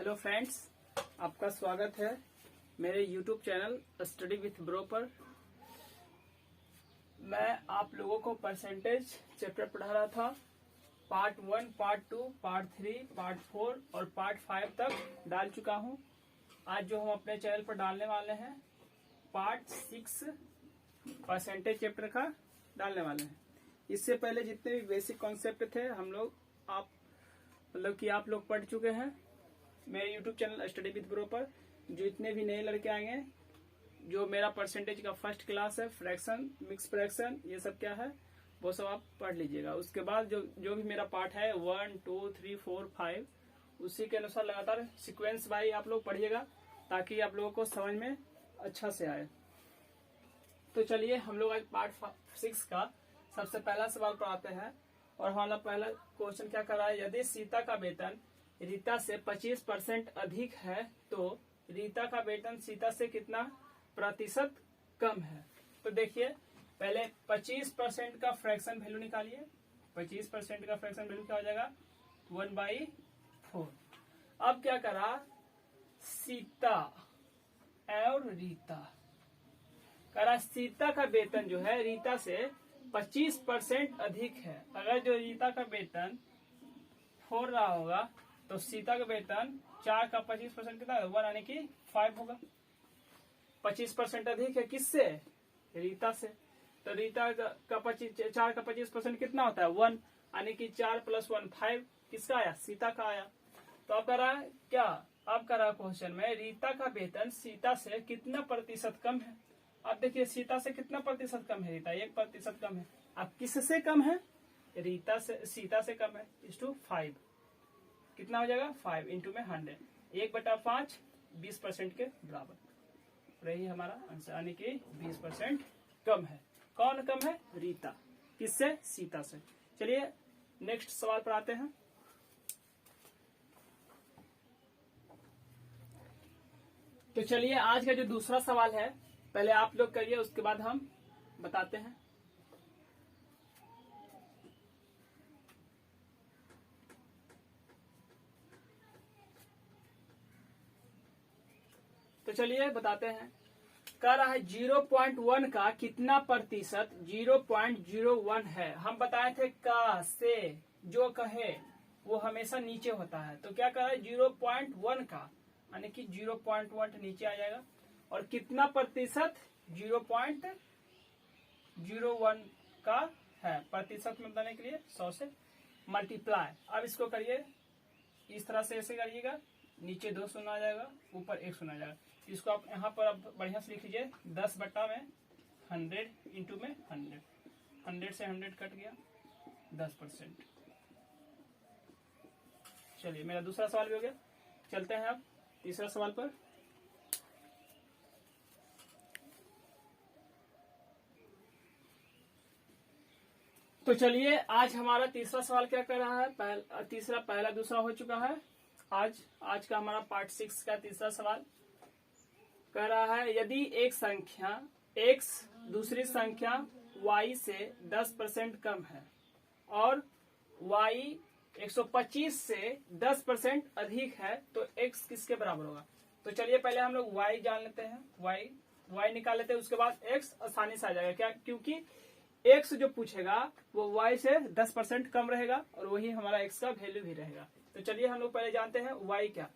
Hello friends, आपका स्वागत है मेरे YouTube channel study with bro पर। मैं आप लोगों को परसेंटेज चैप्टर पढ़ा रहा था। पार्ट 1, पार्ट 2, पार्ट 3, पार्ट 4 और पार्ट 5 तक डाल चुका हूं। आज जो हम अपने चैनल पर डालने वाले हैं पार्ट 6 परसेंटेज चैप्टर का डालने वाले हैं। इससे पहले जितने भी बेसिक कॉन्सेप्ट थे हम लोग आप लोग पढ़ चुके हैं मेरे YouTube channel study with bro पर। जो इतने भी नए लड़के आएंगे, जो मेरा परसेंटेज का फर्स्ट क्लास है, फ्रैक्शन, मिक्स फ्रैक्शन, ये सब क्या है वो सब आप पढ़ लीजिएगा। उसके बाद जो भी मेरा पार्ट है 1, 2, 3, 4, 5 उसी के अनुसार लगातार सीक्वेंस बाई आप लोग पढ़िएगा ताकि आप लोगों को समझ में अच्छा से आए। तो चलिए हम लोग आज पार्ट 6 का सबसे पहला सवाल पढ़ाते हैं। और हमारा पहला क्वेश्चन क्या कर रहा है, यदि सीता का वेतन रीता से 25% अधिक है तो रीता का वेतन सीता से कितना प्रतिशत कम है। तो देखिए पहले 25% का फ्रैक्शन वैल्यू निकालिए। 25% का फ्रैक्शन वैल्यू क्या हो जाएगा 1/4। अब क्या करा, सीता और रीता करा, सीता का वेतन जो है रीता से 25% अधिक है। अगर जो रीता का वेतन 4 रहा होगा तो सीता का वेतन 4 का 25% कितना है 1 यानी कि 5 होगा। 25% अधिक है किससे, रीता से। तो रीता का 4 का 25% कितना होता है 1 यानी कि 4 + 1 5 किसका आया, सीता का आया। तो अब करा क्या, अब करा क्वेश्चन में रीता का वेतन सीता से कितना प्रतिशत कम है। अब देखिए सीता से कितना प्रतिशत कम है, रीता 1% कम है। अब किससे कम है, रीता से, सीता से कम है। = 5 कितना हो जाएगा 5 × 100, 1/5 20% के बराबर। यही हमारा आंसर यानी कि 20% कम है। कौन कम है, रीता। किससे, सीता से। चलिए नेक्स्ट सवाल पर आते हैं। तो चलिए आज का जो दूसरा सवाल है पहले आप लोग करिए, उसके बाद हम बताते हैं। तो चलिए बताते हैं। कह रहा है 0.1 का कितना प्रतिशत 0.01 है। हम बताए थे का से जो कहे वो हमेशा नीचे होता है। तो क्या कह रहा है 0.1 का यानी कि 0.1 नीचे आ जाएगा। और कितना प्रतिशत 0.01 का है। प्रतिशत में बताने के लिए 100 से मल्टीप्लाई। अब इसको करिए इस तरह से, ऐसे करिएगा, नीचे 2 शून्य आ जाएगा, ऊपर 1 शून्य आ जाएगा। इसको आप यहाँ पर अब बढ़िया से लिख लीजिए 10/100 × 100। 100 से 100 कट गया 10%। चलिए मेरा दूसरा सवाल भी हो गया। चलते हैं अब तीसरा सवाल पर। तो चलिए आज हमारा तीसरा सवाल क्या कर रहा है, पहला दूसरा हो चुका है। आज का हमारा पार्ट 6 का तीसरा सवाल कह रहा है यदि एक संख्या x दूसरी संख्या y से 10% कम है और y 125 से 10% अधिक है तो x किसके बराबर होगा। तो चलिए पहले हम लोग y जान लेते हैं, y निकाल लेते हैं, उसके बाद x आसानी से आ जाएगा। क्या, क्योंकि x जो पूछेगा वो y से 10% कम रहेगा और वही हमारा x का वैल्यू भी रहेगा। तो चलिए हम लोग पहले जानते हैं y क्या।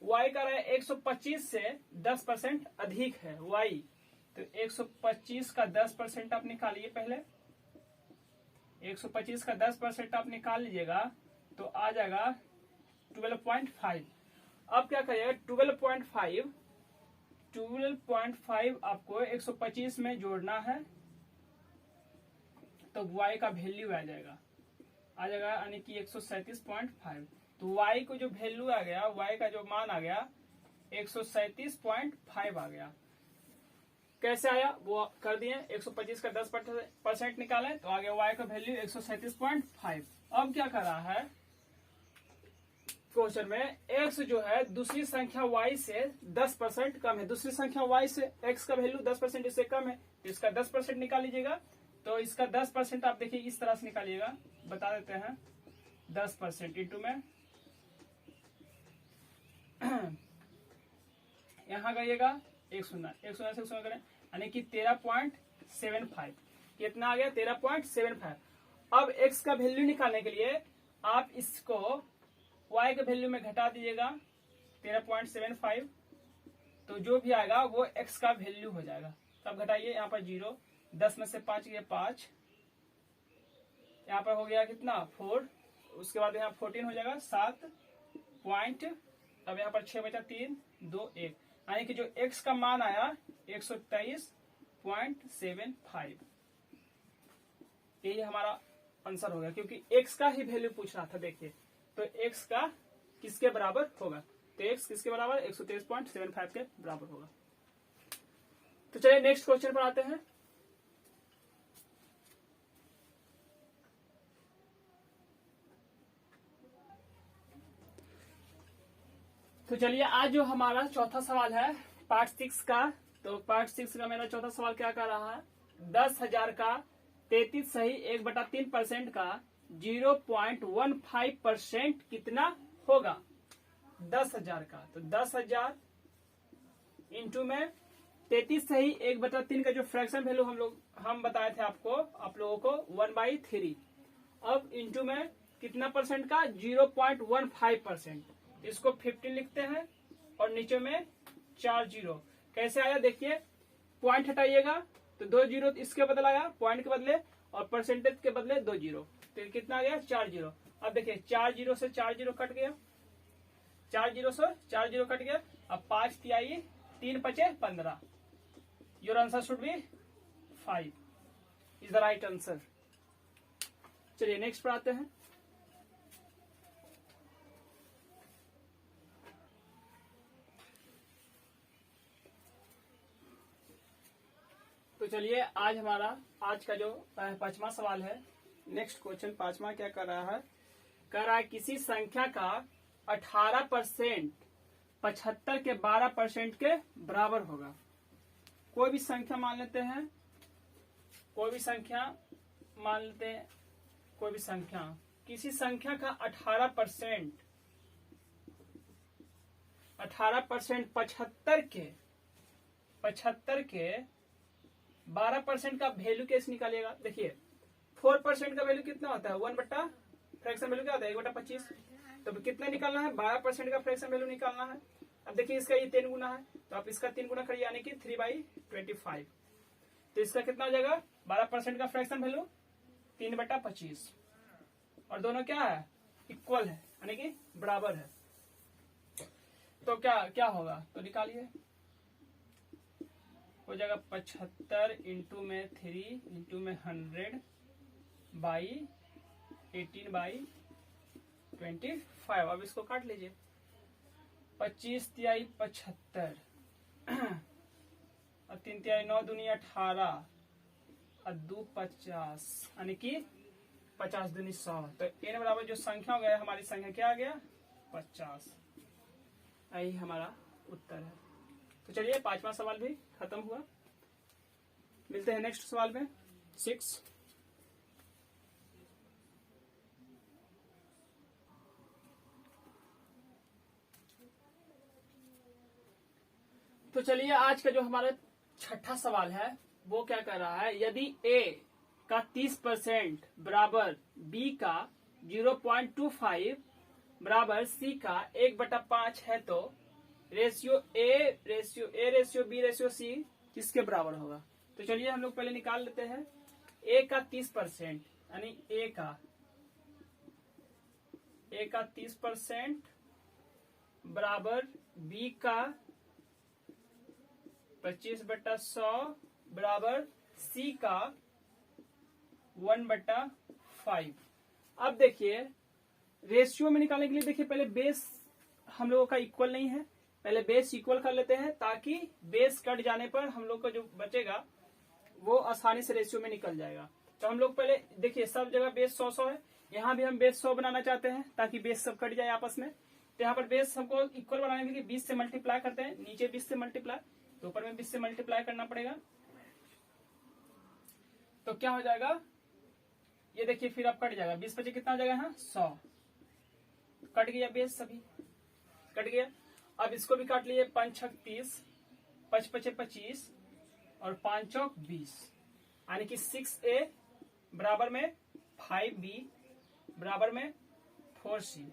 y का रहा है 125 से 10% अधिक है y। तो 125 का 10% आप निकालिए। पहले 125 का 10% आप निकाल लीजिएगा तो आ जाएगा 12.5। अब क्या करिएगा 12.5 आपको 125 में जोड़ना है तो y का वैल्यू आ जाएगा यानी कि 137.5। तो y को जो वैल्यू आ गया, y का जो मान आ गया 137.5 आ गया। कैसे आया वो कर दिए, 125 का 10% निकालें तो आ गया y का वैल्यू 137.5। अब क्या कर रहा है क्वेश्चन में, x जो है दूसरी संख्या y से 10% कम है। दूसरी संख्या y से x का वैल्यू 10% इससे कम है, इसका 10% निकाल लीजिएगा। तो इसका 10% आप देखिए इस तरह से निकालिएगा, बता देते हैं। 10% इंटू में यहाँ करिएगा 1 शून्य से 1 शून्य करें, यानी कि 13.75। कितना आ गया? 13.75। अब x का वैल्यू निकालने के लिए आप इसको y के वैल्यू में घटा दीजिएगा 13.75, तो जो भी आएगा वो x का वैल्यू हो जाएगा। तब घटाइए, यहाँ पर 0, 10 में से 5 गया 5, यहाँ पर हो गया कितना? 4, उसके बाद यहाँ 14 हो जाएगा 7 पॉइंट, अब यहाँ पर 6 बचा 3 2 1, यानी कि जो x का मान आया 123.75। यही हमारा आंसर होगा, क्योंकि x का ही वैल्यू पूछ रहा था। देखिए तो x का किसके बराबर होगा? तो x किसके बराबर? 123.75 के बराबर होगा। तो चलिए नेक्स्ट क्वेश्चन पर आते हैं। तो चलिए आज जो हमारा चौथा सवाल है पार्ट 6 का, तो पार्ट 6 का मेरा चौथा सवाल क्या कर रहा है? 10,000 का 33 सही 1/3% का 0.15% कितना होगा? 10,000 का, तो 10,000 इंटू में 33 सही 1/3 का जो फ्रैक्शन वैल्यू हम बताए थे आपको, आप लोगों को 1/3। अब इंटू में कितना परसेंट का? 0.15%। इसको 15 लिखते हैं और नीचे में 4 जीरो। कैसे आया? देखिए पॉइंट हटाइएगा तो 2 जीरो इसके बदले आया, पॉइंट के बदले, और परसेंटेज के बदले 2 जीरो, तो कितना आ गया? 4 जीरो। अब देखिए 4 जीरो से 4 जीरो कट गया, 4 जीरो से 4 जीरो कट गया। अब 5 तिहाई 3 पचे 15। Your answer should be 5 is the right answer. चलिए नेक्स्ट पर आते हैं। तो चलिए आज हमारा आज का जो 5वां सवाल है, नेक्स्ट क्वेश्चन 5वां क्या कर रहा है? कर रहा है किसी संख्या का 18% 75 के 12% के बराबर होगा। कोई भी संख्या मान लेते हैं, कोई भी संख्या मान लेते हैं, कोई भी संख्या, किसी संख्या का 18% 75 के 12% का वैल्यू कैसे निकालिएगा? देखिए 4% का वैल्यू कितना होता है? 1 बट्टा फ्रैक्शन वैल्यू क्या होता है? 1/25। तो कितना निकालना है? 12% का फ्रैक्शन वैल्यू निकालना है। अब देखिए इसका ये 3 गुना है, तो आप इसका 3 गुना करिए, यानी कि 3/25। तो इसका कितना हो जाएगा? 12% का फ्रैक्शन वैल्यू 3/25, और दोनों क्या है? इक्वल है, यानी कि बराबर है। तो क्या होगा? तो निकालिए, हो जाएगा 75 इंटू में 3 इंटू में 100 बाई 18/25। अब इसको काट लीजिए, 25 तिहाई 75 और 3 तिहाई 9 दूनी 18 और 2 50, यानी कि 50 दूनी 100। तो n बराबर जो संख्या हो गया, हमारी संख्या क्या आ गया? 50। यही हमारा उत्तर है। तो चलिए 5वां सवाल भी खत्म हुआ। मिलते हैं नेक्स्ट सवाल में 6। तो चलिए आज का जो हमारा 6ठा सवाल है वो क्या कर रहा है? यदि a का 30% बराबर b का 0.25 बराबर c का 1/5 है, तो ratio a ratio b ratio c किसके बराबर होगा? तो चलिए हम लोग पहले निकाल लेते हैं। a का 30%, यानी a का 30% बराबर b का 25/100 बराबर c का 1/5। अब देखिए रेशियो में निकालने के लिए देखिए पहले बेस हम लोगों का इक्वल नहीं है, पहले बेस इक्वल कर लेते हैं, ताकि बेस कट जाने पर हम लोग को जो बचेगा वो आसानी से रेशियो में निकल जाएगा। तो हम लोग पहले देखिए सब जगह बेस 100 है, यहाँ भी हम बेस 100 बनाना चाहते हैं ताकि बेस सब कट जाए आपस में। तो यहाँ पर बेस हमको इक्वल बनाने के लिए 20 से मल्टीप्लाई करते हैं, नीचे 20 से मल्टीप्लाई, तो ऊपर में 20 से मल्टीप्लाई करना पड़ेगा। तो क्या हो जाएगा? ये देखिए फिर अब कट जाएगा, 20 बचे कितना हो जाएगा? 100 कट गया, बेस सभी कट गया। अब इसको भी काट लीजिए, 5 छक 30, 5 पचे 25 और 5 चौक 20, यानी कि 6A बराबर में 5B बराबर में 4C।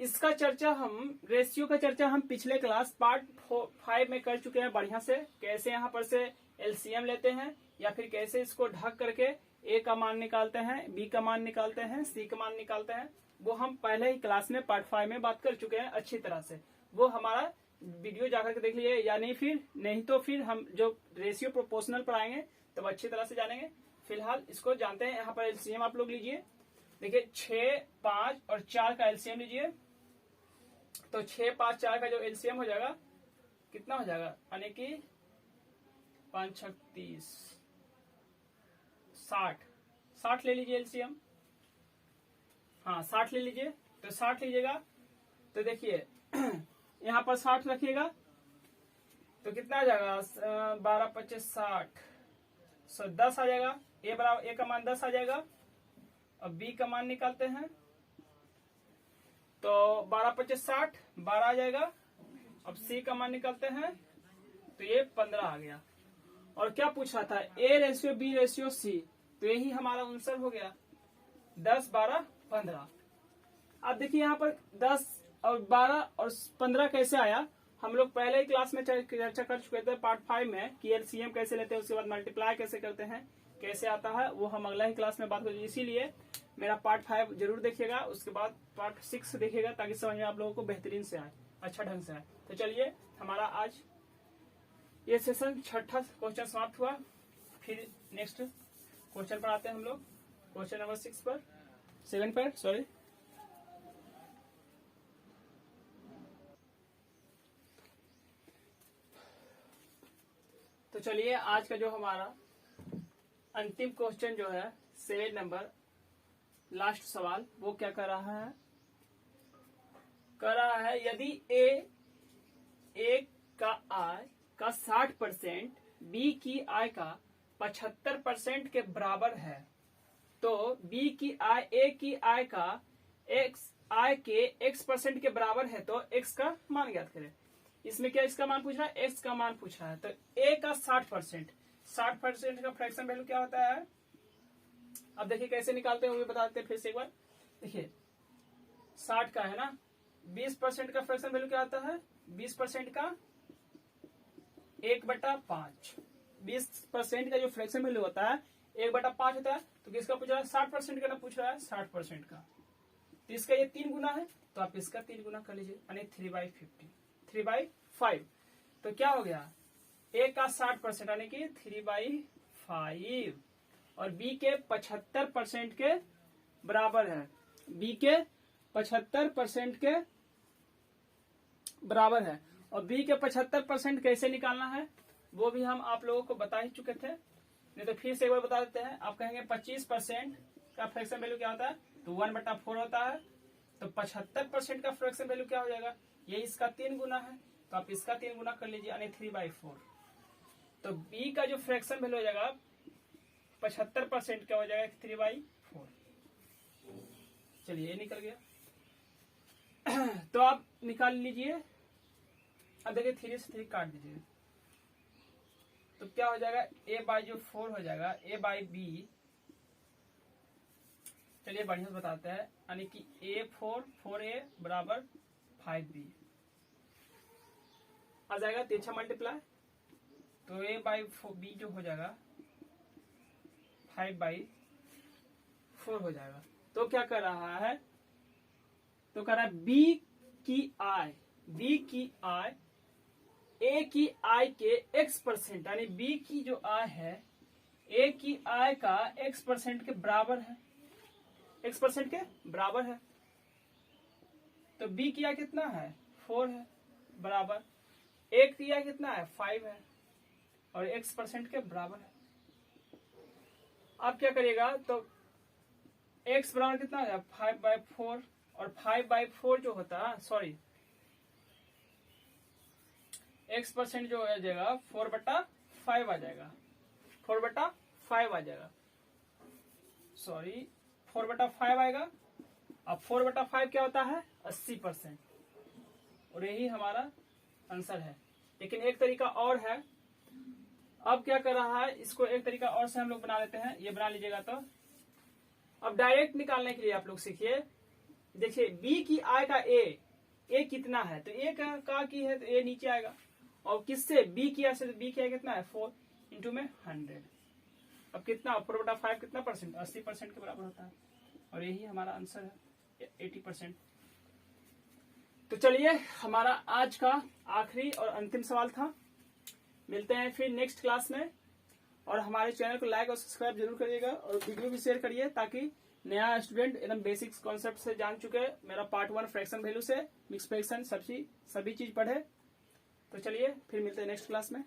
इसका चर्चा हम रेशियो का चर्चा हम पिछले क्लास पार्ट 5 में कर चुके हैं बढ़िया से। कैसे यहाँ पर से एलसीएम लेते हैं या फिर कैसे इसको ढक करके ए का मान निकालते हैं, बी का मान निकालते हैं, सी का मान निकालते हैं, वो हम पहले ही क्लास में पार्ट 5 में बात कर चुके हैं अच्छी तरह से। वो हमारा वीडियो जाकर के देख लीजिए, या नहीं तो फिर हम जो रेशियो प्रोपोर्शनल पर आएंगे तब अच्छी तरह से जानेंगे। फिलहाल इसको जानते हैं। यहाँ पर एलसीएम आप लोग लीजिए, देखिए 6, 5 और 4 का एलसीएम लीजिए। तो 6, 5, 4 का जो एलसीएम हो जाएगा कितना हो जाएगा, यानी कि 5 छक 30, 60 ले लीजिए एलसीएम। हाँ 60 ले लीजिए। तो 60 लीजिएगा तो देखिए यहाँ पर 60 रखिएगा तो कितना आ जाएगा, 12 25 60, 10 आ जाएगा। ए बराबर ए का मान 10 आ जाएगा। अब बी का मान निकालते हैं तो 12 25 60, 12 आ जाएगा। अब सी का मान निकालते हैं तो ये 15 आ गया। और क्या पूछ रहा था, A ratio B ratio C, तो यही हमारा आंसर हो गया 10 12 15। अब देखिए यहाँ पर 10 और 12 और 15 कैसे आया, हम लोग पहले ही क्लास में चर्चा कर चुके थे पार्ट 5 में कि एलसीएम कैसे लेते हैं, उसके बाद मल्टीप्लाई कैसे करते हैं, कैसे आता है, वो हम अगला ही क्लास में बात करेंगे। इसीलिए मेरा पार्ट 5 जरूर देखिएगा, उसके बाद पार्ट 6 देखिएगा ताकि समझ में आप लोगों को बेहतरीन से आए, अच्छा ढंग से आए। तो चलिए हमारा आज ये सेशन छठा क्वेश्चन समाप्त हुआ। फिर नेक्स्ट क्वेश्चन पर आते हैं हम लोग, क्वेश्चन नंबर 7 पर सॉरी। तो चलिए आज का जो हमारा अंतिम क्वेश्चन जो है 7 नंबर लास्ट सवाल, वो क्या कर रहा है, यदि ए का आय का 60% बी की आय का 75% के बराबर है, तो बी की आय ए की आय का आय के x% के बराबर है, तो x का मान ज्ञात करें। इसमें क्या इसका मान पूछ रहा है, x का मान पूछ रहा है। तो a का 60% का फ्रैक्शन वैल्यू क्या होता है, अब देखिए कैसे निकालते हैं वो भी बताते हैं फिर से एक बार। देखिए 60 का है ना, 20% का फ्रैक्शन वैल्यू क्या होता है, 20% का 1/5। 20% का जो फ्रैक्शन वैल्यू होता है 1/5 होता है। तो किसका पूछ रहा है, 60% का ना पूछ रहा है, 60% का। तो इसका ये 3 गुना है, तो आप इसका 3 गुना कर लीजिए, यानी 3/50, 3/5। तो क्या हो गया, ए का 60% यानी कि 3/5 और बी के 75% के बराबर है, बी के 75% के बराबर है। और बी के 75% कैसे निकालना है वो भी हम आप लोगों को बता ही चुके थे, नहीं तो फिर से एक बार बता देते हैं। आप कहेंगे 25% का फ्रैक्शन वैल्यू क्या होता है, तो 1/4 होता है। तो 75% का फ्रैक्शन वैल्यू क्या हो जाएगा, ये इसका 3 गुना है, तो आप इसका 3 गुना कर लीजिए, यानी 3/4। तो बी का जो फ्रैक्शन वैल्यू हो जाएगा 75% का हो जाएगा 3/4। चलिए ये निकल गया। तो आप निकाल लीजिए। अब देखिए 3 से 3 काट दीजिए, तो क्या हो जाएगा, a बाई जो 4 हो जाएगा a बाई बी। चलिए बढ़िया से बताते हैं, यानी कि a4 बराबर 5b आ जाएगा, तिरछा मल्टीप्लाई। तो a बाई बी जो हो जाएगा 5/4 हो जाएगा। तो क्या कर रहा है, तो कर रहा है बी की आय ए की आय के x%, यानी बी की जो आय है ए की आय का x% के बराबर है, x% के बराबर है। तो बी की आय कितना है, 4 है, बराबर ए की आय कितना है, 5 है, और x% के बराबर है। आप क्या करिएगा, तो x बराबर कितना हो जाएगा, 5/4, और 5/4 जो होता है, सॉरी x% जो हो जाएगा 4/5 आ जाएगा, 4/5 आ जाएगा, सॉरी 4/5 आएगा। अब 4/5 क्या होता है, 80%। और यही हमारा आंसर है। लेकिन एक तरीका और है, अब क्या कर रहा है, इसको एक तरीका और से हम लोग बना लेते हैं, ये बना लीजिएगा। तो अब डायरेक्ट निकालने के लिए आप लोग सीखिए, देखिए बी की आई का ए कितना है, तो ए का की है तो ए नीचे आएगा, और किससे बी की आई से, तो बी की आई कितना है 4 इंटू में 100। अब कितना 4/5 कितना परसेंट, 80% के बराबर होता है, और यही हमारा आंसर है 80%। तो चलिए हमारा आज का आखिरी और अंतिम सवाल था। मिलते हैं फिर नेक्स्ट क्लास में, और हमारे चैनल को लाइक और सब्सक्राइब जरूर करिएगा, और वीडियो भी शेयर करिए ताकि नया स्टूडेंट एकदम बेसिक्स कॉन्सेप्ट से जान चुके मेरा पार्ट 1 फ्रैक्शन वैल्यू से मिक्स फ्रैक्शन सभी चीज पढ़े। तो चलिए फिर मिलते हैं नेक्स्ट क्लास में।